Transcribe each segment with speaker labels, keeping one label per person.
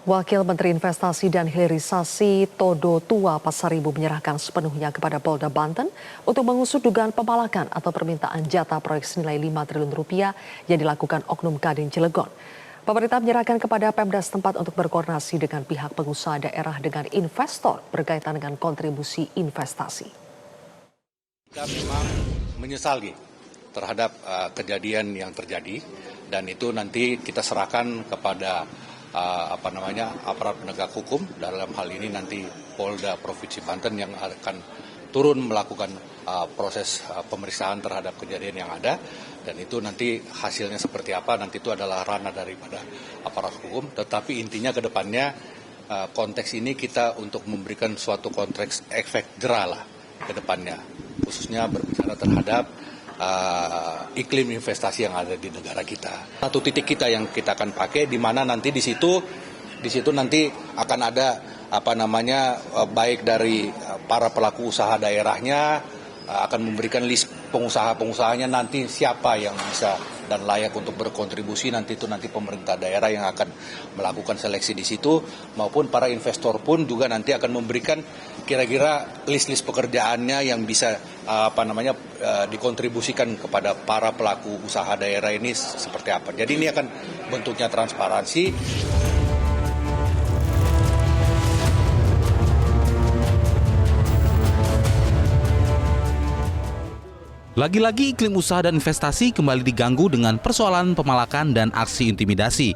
Speaker 1: Wakil Menteri Investasi dan Hilirisasi Todo Tua Pasaribu menyerahkan sepenuhnya kepada Polda Banten untuk mengusut dugaan pemalakan atau permintaan jatah proyek senilai 5 triliun rupiah yang dilakukan Oknum Kadin Cilegon. Pemerintah menyerahkan kepada Pemda setempat untuk berkoordinasi dengan pihak pengusaha daerah dengan investor berkaitan dengan kontribusi investasi.
Speaker 2: Kita memang menyesali terhadap kejadian yang terjadi dan itu nanti kita serahkan kepada aparat penegak hukum, dalam hal ini nanti Polda Provinsi Banten yang akan turun melakukan proses pemeriksaan terhadap kejadian yang ada, dan itu nanti hasilnya seperti apa nanti itu adalah ranah daripada aparat hukum. Tetapi intinya ke depannya konteks ini kita untuk memberikan suatu konteks efek jerah lah ke depannya, khususnya berbicara terhadap iklim investasi yang ada di negara kita. Satu titik kita yang kita akan pakai di mana nanti di situ nanti akan ada baik dari para pelaku usaha daerahnya akan memberikan list pengusaha-pengusahanya nanti siapa yang bisa dan layak untuk berkontribusi, nanti pemerintah daerah yang akan melakukan seleksi di situ, maupun para investor pun juga nanti akan memberikan kira-kira list-list pekerjaannya yang bisa dikontribusikan kepada para pelaku usaha daerah ini seperti apa. Jadi ini akan bentuknya transparansi.
Speaker 3: Lagi-lagi iklim usaha dan investasi kembali diganggu dengan persoalan pemalakan dan aksi intimidasi.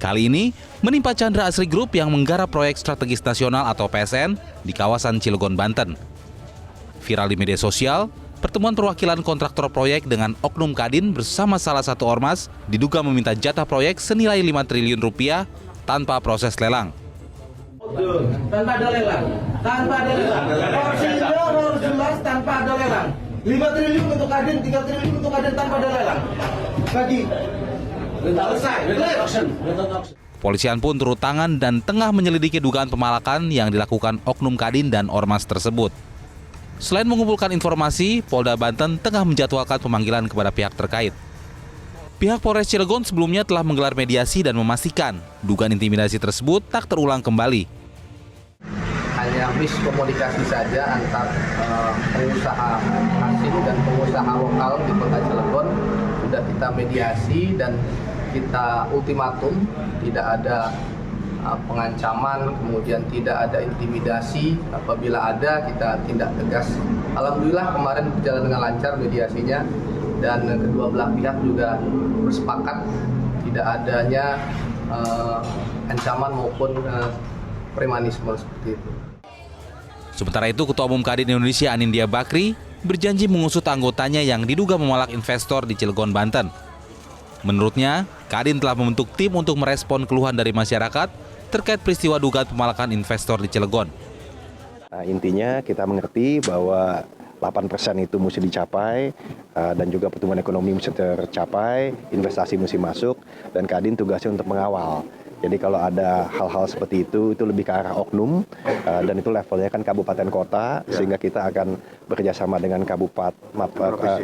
Speaker 3: Kali ini menimpa Chandra Asri Group yang menggarap proyek strategis nasional atau PSN di kawasan Cilegon, Banten. Viral di media sosial, pertemuan perwakilan kontraktor proyek dengan Oknum Kadin bersama salah satu ormas diduga meminta jatah proyek senilai 5 triliun rupiah tanpa proses lelang.
Speaker 4: Tanpa ada lelang. Porsinya harus jelas tanpa ada lelang. 5 triliun untuk Kadin, 3 triliun untuk Kadin tanpa ada lelang. Bagi. Selesai.
Speaker 3: Kepolisian pun turut tangan dan tengah menyelidiki dugaan pemalakan yang dilakukan Oknum Kadin dan ormas tersebut. Selain mengumpulkan informasi, Polda Banten tengah menjadwalkan pemanggilan kepada pihak terkait. Pihak Polres Cilegon sebelumnya telah menggelar mediasi dan memastikan dugaan intimidasi tersebut tak terulang kembali.
Speaker 5: Hanya miskomunikasi saja antar pengusaha asing dan pengusaha lokal di Kota Cilegon. Sudah kita mediasi dan kita ultimatum, tidak ada pengancaman, kemudian tidak ada intimidasi. Apabila ada, kita tindak tegas. Alhamdulillah kemarin berjalan dengan lancar mediasinya dan kedua belah pihak juga bersepakat tidak adanya ancaman maupun premanisme seperti itu.
Speaker 3: Sementara itu, Ketua Umum Kadin Indonesia Anindya Bakri berjanji mengusut anggotanya yang diduga memalak investor di Cilegon, Banten. Menurutnya, Kadin telah membentuk tim untuk merespon keluhan dari masyarakat terkait peristiwa dugaan pemalakan investor di Cilegon.
Speaker 6: Nah, intinya kita mengerti bahwa 8% itu mesti dicapai dan juga pertumbuhan ekonomi mesti tercapai, investasi mesti masuk, dan Kadin tugasnya untuk mengawal. Jadi kalau ada hal-hal seperti itu lebih ke arah oknum dan itu levelnya kan kabupaten kota, sehingga kita akan bekerjasama dengan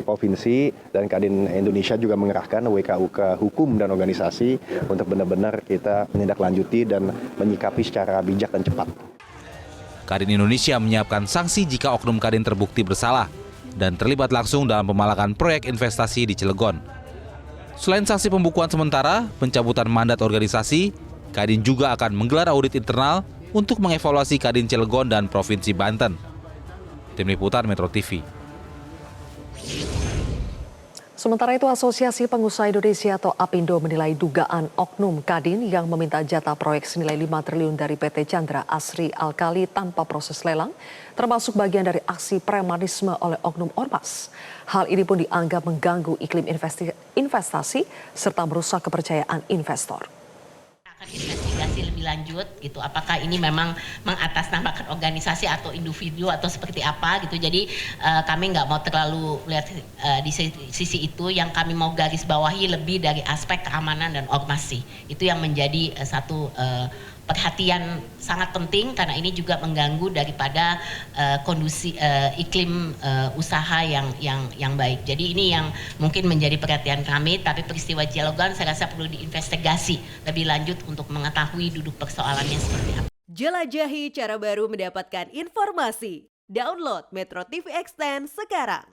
Speaker 6: provinsi dan Kadin Indonesia juga mengerahkan WKUK hukum dan organisasi untuk benar-benar kita menindaklanjuti dan menyikapi secara bijak dan cepat.
Speaker 3: Kadin Indonesia menyiapkan sanksi jika Oknum Kadin terbukti bersalah dan terlibat langsung dalam pemalakan proyek investasi di Cilegon. Selain sanksi pembukuan sementara, pencabutan mandat organisasi, Kadin juga akan menggelar audit internal untuk mengevaluasi Kadin Cilegon dan Provinsi Banten. Tim Liputan Metro TV.
Speaker 1: Sementara itu, Asosiasi Pengusaha Indonesia atau APindo menilai dugaan Oknum Kadin yang meminta jatah proyek senilai 5 triliun dari PT Chandra Asri Alkali tanpa proses lelang, termasuk bagian dari aksi premanisme oleh Oknum Ormas. Hal ini pun dianggap mengganggu iklim investasi serta merusak kepercayaan investor.
Speaker 7: Akan investigasi lebih lanjut gitu, apakah ini memang mengatasnamakan organisasi atau individu atau seperti apa gitu. Jadi kami nggak mau terlalu lihat di sisi itu. Yang kami mau garis bawahi lebih dari aspek keamanan dan ormasi. Itu yang menjadi satu perhatian sangat penting karena ini juga mengganggu daripada kondisi iklim usaha yang baik. Jadi ini yang mungkin menjadi perhatian kami, tapi peristiwa Cilegon saya rasa perlu diinvestigasi lebih lanjut untuk mengetahui duduk persoalannya seperti apa.
Speaker 8: Jelajahi cara baru mendapatkan informasi. Download Metro TV Extend sekarang.